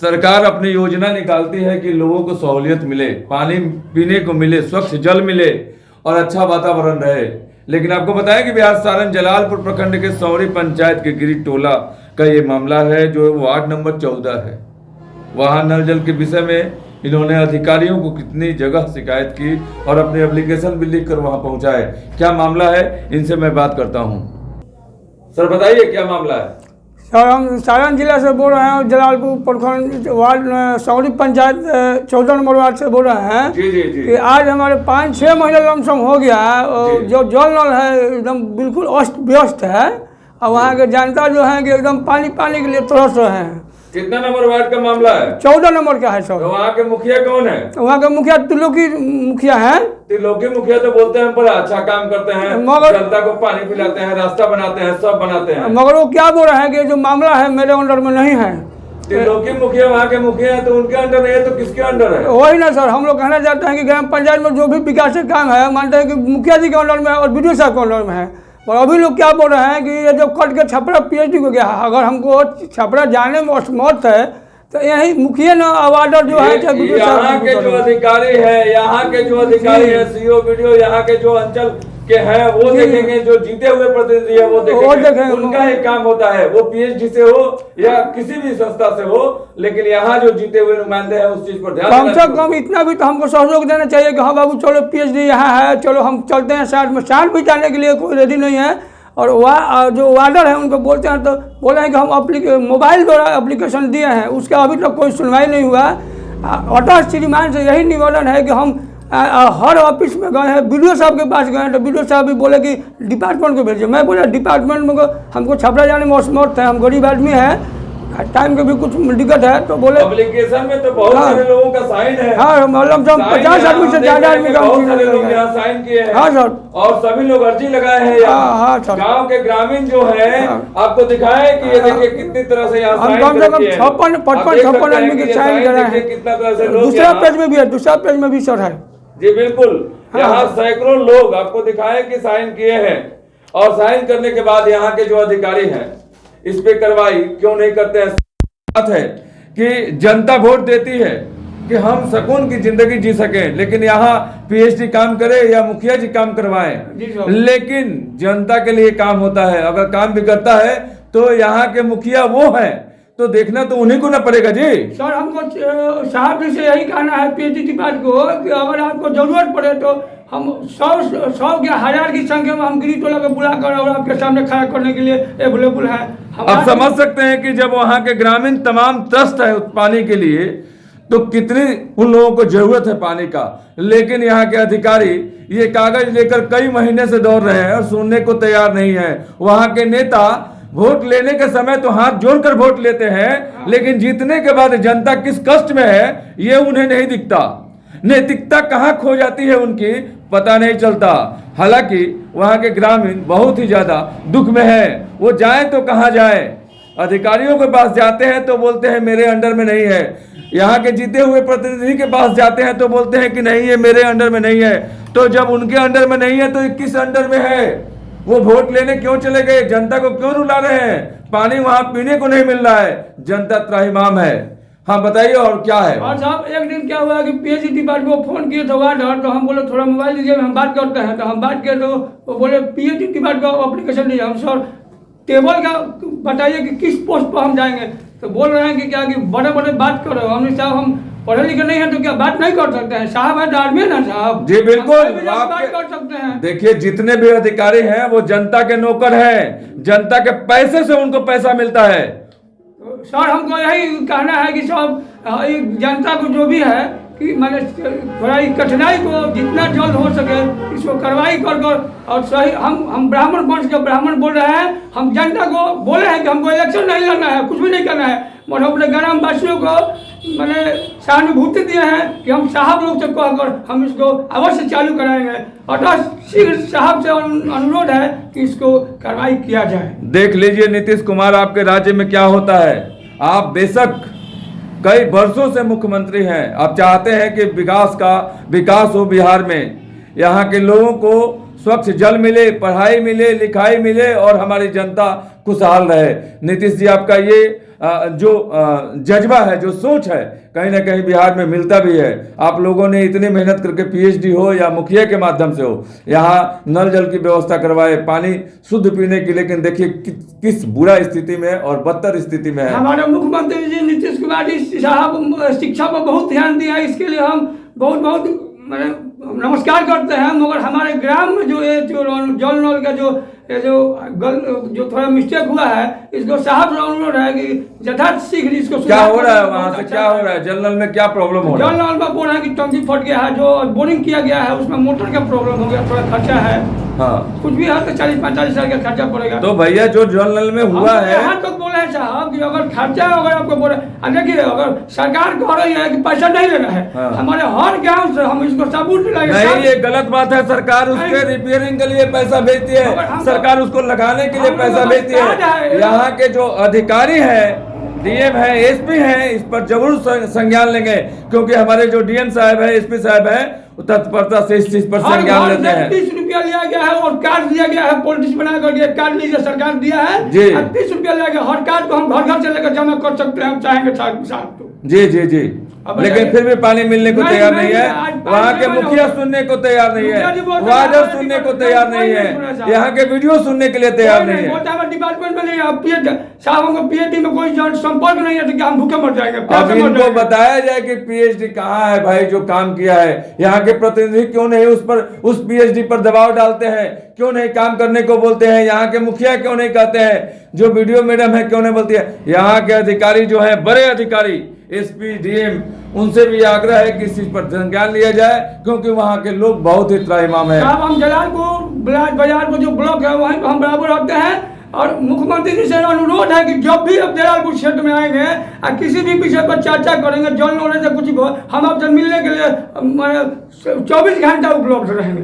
सरकार अपनी योजना निकालती है कि लोगों को सहूलियत मिले, पानी पीने को मिले, स्वच्छ जल मिले और अच्छा वातावरण रहे। लेकिन आपको बताएं कि बिहार सारण जलालपुर प्रखंड के सौरी पंचायत के गिरी टोला का ये मामला है, जो वार्ड नंबर 14 है। वहां नल जल के विषय में इन्होंने अधिकारियों को कितनी जगह शिकायत की और अपनी एप्लीकेशन भी लिख कर वहां पहुंचाए। क्या मामला है, इनसे मैं बात करता हूं। सर बताइए क्या मामला है। सर हम सारण जिला से बोल रहे हैं, जलालपुर प्रखंड वार्ड सौरी पंचायत 14 नंबर वार्ड से बोल रहे हैं। जी जी जी। कि आज हमारे 5-6 महीने लमसम हो गया है और जो जल नल है एकदम बिल्कुल अस्त व्यस्त है और वहाँ के जनता जो है कि एकदम पानी के लिए तरस रहे हैं। कितना नंबर वार्ड का मामला है? 14 नंबर का है सर। तो वहाँ के मुखिया कौन है? वहाँ के मुखिया त्रिलोकी मुखिया है। त्रिलोकी मुखिया तो बोलते हैं बड़ा अच्छा काम करते हैं, मगर जनता को पानी पिलाते हैं, रास्ता बनाते हैं, सब बनाते हैं। मगर वो क्या बोल रहे हैं कि जो मामला है मेरे अंडर में नहीं है। त्रिलोकी मुखिया वहाँ के मुखिया है तो उनके अंडर नहीं है तो किसके अंडर है? वही ना सर, हम लोग कहना चाहते हैं कि ग्राम पंचायत में जो भी विकास के काम है मानते हैं कि मुखिया जी के अंडर में है और बीडीओ साहब के अंडर में है। और अभी लोग क्या बोल रहे हैं कि ये जो कट के छपरा पीएचडी हो गया, अगर हमको छपरा जाने में असमर्थ है तो यही मुखिया ना अवार्डर जो है यहाँ के जो अधिकारी है, यहाँ के जो अधिकारी है, सीओ बीडीओ यहाँ के जो अंचल के हैं वो देखेंगे, जो जीते हुए प्रतिनिधि है वो देखेंगे। उनका ही काम होता है, वो पीएचडी से हो या किसी भी संस्था से हो, लेकिन यहाँ जो जीते हुए नुमाइंदे हैं उस चीज पर ध्यान कम से कम इतना भी तो हमको सहयोग देना चाहिए कि हाँ बाबू चलो पीएचडी यहाँ है, चलो हम चलते हैं साथ में। साथ भी जाने के लिए कोई रेडी नहीं है। और वह जो वार्डर है उनको बोलते हैं तो बोले हैं कि हम मोबाइल द्वारा एप्लीकेशन दिए हैं, उसका अभी तक कोई सुनवाई नहीं हुआ। अतः श्रीमान से यही निवेदन है कि हम हर ऑफिस में गए हैं, बीडीओ साहब के पास गए हैं तो बीडीओ साहब भी बोले कि डिपार्टमेंट को भेजिए। मैं बोला डिपार्टमेंट में हमको छपरा जाने में असमर्थ है, हम गरीब आदमी है, टाइम के भी कुछ दिक्कत है। तो बोले एप्लीकेशन में तो बहुत सारे लोगों का साइन है। हाँ मतलब 50 आदमी से ज्यादा आदमी का साइन किए हैं। हाँ सर, और सभी लोग अर्जी लगाए हैं। हाँ सर, गांव के ग्रामीण जो है आपको दिखाए कि ये देखिए कितनी तरह से यहाँ साइन कम से कम 56 आदमी के साइन कराए हैं। कितना तरह से लोग दूसरा पेज में भी है, दूसरा पेज में भी सर है। जी बिल्कुल, यहाँ सैकड़ों लोग आपको दिखाए कि साइन किए हैं। और साइन करने के बाद यहाँ के जो अधिकारी हैं इस पे कार्रवाई क्यों नहीं करते हैं? बात है कि जनता वोट देती है कि हम सुकून की जिंदगी जी सकें, लेकिन यहाँ पीएचडी काम करे या मुखिया जी काम करवाएं, लेकिन जनता के लिए काम होता है। अगर काम भी करता है तो यहाँ के मुखिया वो हैं तो देखना तो उन्हीं को ना पड़ेगा। जी सर, हमको साहब जी से यही कहना है पीएचडी डिपार्टमेंट को कि अगर आपको जरूरत पड़े तो हम 100 के 1000 की संख्या में हम गिरी टोला को बुलाकर और आपके सामने खड़ा करने के लिए अवेलेबल है। आप समझ सकते हैं कि जब वहाँ के ग्रामीण तमाम त्रस्त है पानी के लिए तो कितनी उन लोगों को जरूरत है पानी का, लेकिन यहाँ के अधिकारी ये कागज लेकर कई महीने से दौड़ रहे हैं और सुनने को तैयार नहीं है। वहाँ के नेता वोट लेने के समय तो हाथ जोड़कर वोट लेते हैं, लेकिन जीतने के बाद जनता किस कष्ट में है ये उन्हें नहीं दिखता। नैतिकता कहाँ खो जाती है उनकी पता नहीं चलता। हालांकि वहाँ के ग्रामीण बहुत ही ज्यादा दुख में है, वो जाए तो कहाँ जाए। अधिकारियों के पास जाते हैं तो बोलते हैं मेरे अंडर में नहीं है, यहाँ के जीते हुए प्रतिनिधि के पास जाते हैं तो बोलते हैं कि नहीं ये मेरे अंडर में नहीं है। तो जब उनके अंडर में नहीं है तो किस अंडर में है? वो वोट लेने क्यों चले गए? जनता को क्यों रुला रहे हैं? पानी वहां पीने को नहीं मिल रहा है, जनता त्राहिमाम है। हाँ बताइए और क्या है? और साहब एक दिन क्या हुआ कि पीएचडी डिपार्टमेंट को फोन किए थे वार्डर, तो हम बोले थोड़ा मोबाइल दीजिए हम बात करते हैं। तो हम बात किए तो वो बोले पीएचडी डिपार्टमेंट को एप्लीकेशन दीजिए। हम सर टेबल का बताइए कि किस पोस्ट पर हम जाएंगे। तो बोल रहे हैं कि क्या कि बड़े बड़े बात करो। हमने साहब हम पढ़े लिखे नहीं है तो क्या बात नहीं कर सकते हैं? साहब है आदमी ना साहब। जी बिल्कुल, बात कर सकते हैं। देखिए जितने भी अधिकारी हैं वो जनता के नौकर हैं, जनता के पैसे से उनको पैसा मिलता है। सर हमको यही कहना है कि सब जनता को जो भी है कि मैंने थोड़ा कठिनाई को जितना जल्द हो सके इसको कार्रवाई कर और सही हम ब्राह्मण वंश के ब्राह्मण बोल रहे हैं। हम जनता को बोले हैं कि हमको इलेक्शन नहीं लड़ना है, कुछ भी नहीं करना है, मगर अपने ग्राम वासियों को मैंने सहानुभूति दिए हैं कि हम साहब लोग से कहकर हम इसको अवश्य चालू कराएंगे। और शीघ्र साहब से अनुरोध है कि इसको कार्रवाई किया जाए। देख लीजिए नीतीश कुमार आपके राज्य में क्या होता है। आप बेशक कई वर्षों से मुख्यमंत्री हैं, आप चाहते हैं कि विकास हो बिहार में, यहाँ के लोगों को स्वच्छ जल मिले, पढ़ाई मिले, लिखाई मिले और हमारी जनता खुशहाल रहे। नीतीश जी आपका ये जो जज्बा है, जो सोच है, कहीं ना कहीं बिहार में मिलता भी है। आप लोगों ने इतनी मेहनत करके पीएचडी हो या मुखिया के माध्यम से हो, यहाँ नल जल की व्यवस्था करवाए, पानी शुद्ध पीने की, लेकिन देखिए किस बुरा स्थिति में और बदतर स्थिति में है। हमारे मुख्यमंत्री जी नीतीश कुमार जी साहब शिक्षा पर बहुत ध्यान दिया है, इसके लिए हम बहुत बहुत मैंने नमस्कार करते हैं। मगर हमारे ग्राम में जो ये जो जल नल का जो थोड़ा मिस्टेक हुआ है, इसको साहब से अनुरोध है कि यथार्थ शीघ्र इसको क्या हो रहा है वहाँ से, क्या हो रहा है, जल नल में क्या प्रॉब्लम हो रहा है? जल नल में बोल रहे हैं कि टंकी फट गया है, जो बोरिंग किया गया है उसमें मोटर का प्रॉब्लम हो गया, थोड़ा खर्चा है। हाँ, कुछ भी है तो 40-45 हजार का खर्चा पड़ेगा। तो भैया जो जल नल में हुआ है, यहाँ तक बोले हैं साहब कि अगर खर्चा अगर आपको बोले, देखिए अगर सरकार कह रही है कि पैसा नहीं लेना है, हाँ। हमारे हर गांव से हम इसको सबूत दिलाएंगे। नहीं, ये गलत बात है। सरकार उसके रिपेयरिंग के लिए पैसा भेजती है, सरकार उसको लगाने के लिए पैसा भेजती है। यहाँ के जो अधिकारी है, डीएम है, एसपी है, इस पर जरूर संज्ञान लेंगे, क्योंकि हमारे जो डीएम साहब है, एसपी साहब है, तत्परता से इस चीज पर संज्ञान लेते हैं। 30 रुपया लिया गया है और कार्ड दिया गया है, पॉलिटिक्स बना करके कार्ड लीजिए, सरकार दिया है जी। 30 रुपया लिया गया। हर कार्ड को हम घर घर से लेकर जमा कर सकते हैं, हम चाहेंगे साहब तो। जी जी जी, लेकिन फिर भी पानी मिलने को तैयार नहीं है। वहाँ के नहीं, मुखिया सुनने को तैयार नहीं है, वार्डर सुनने को तैयार नहीं है, यहाँ के वीडियो सुनने के लिए तैयार नहीं है। डिपार्टमेंट में नहीं, साहब हमको पीएचडी में कोई संपर्क नहीं है, तो क्या हम भूखे मर जाएंगे? अब इनको बताया जाए कि पीएचडी कहाँ है भाई, जो काम किया है। यहाँ के प्रतिनिधि क्यों नहीं उस पीएचडी पर दबाव डालते हैं, क्यों नहीं काम करने को बोलते हैं? यहाँ के मुखिया क्यों नहीं कहते हैं? जो वीडियो मैडम है क्यों नहीं बोलती है? यहाँ के अधिकारी जो है, बड़े अधिकारी, एसपी, डीएम, उनसे भी आग्रह है कि इस चीज पर संज्ञान लिया जाए, क्योंकि वहाँ के लोग बहुत ही त्राहिमाम है। साहब हम जलालपुर बाजार को जो ब्लॉक है वहीं पर हम बराबर रखते हैं, और मुख्यमंत्री जी से अनुरोध है कि जब भी आप जलालपुर क्षेत्र में आएंगे और किसी भी विषय पर चर्चा करेंगे, जल नल से कुछ हम आपसे मिलने के लिए 24 घंटा उपलब्ध रहेंगे।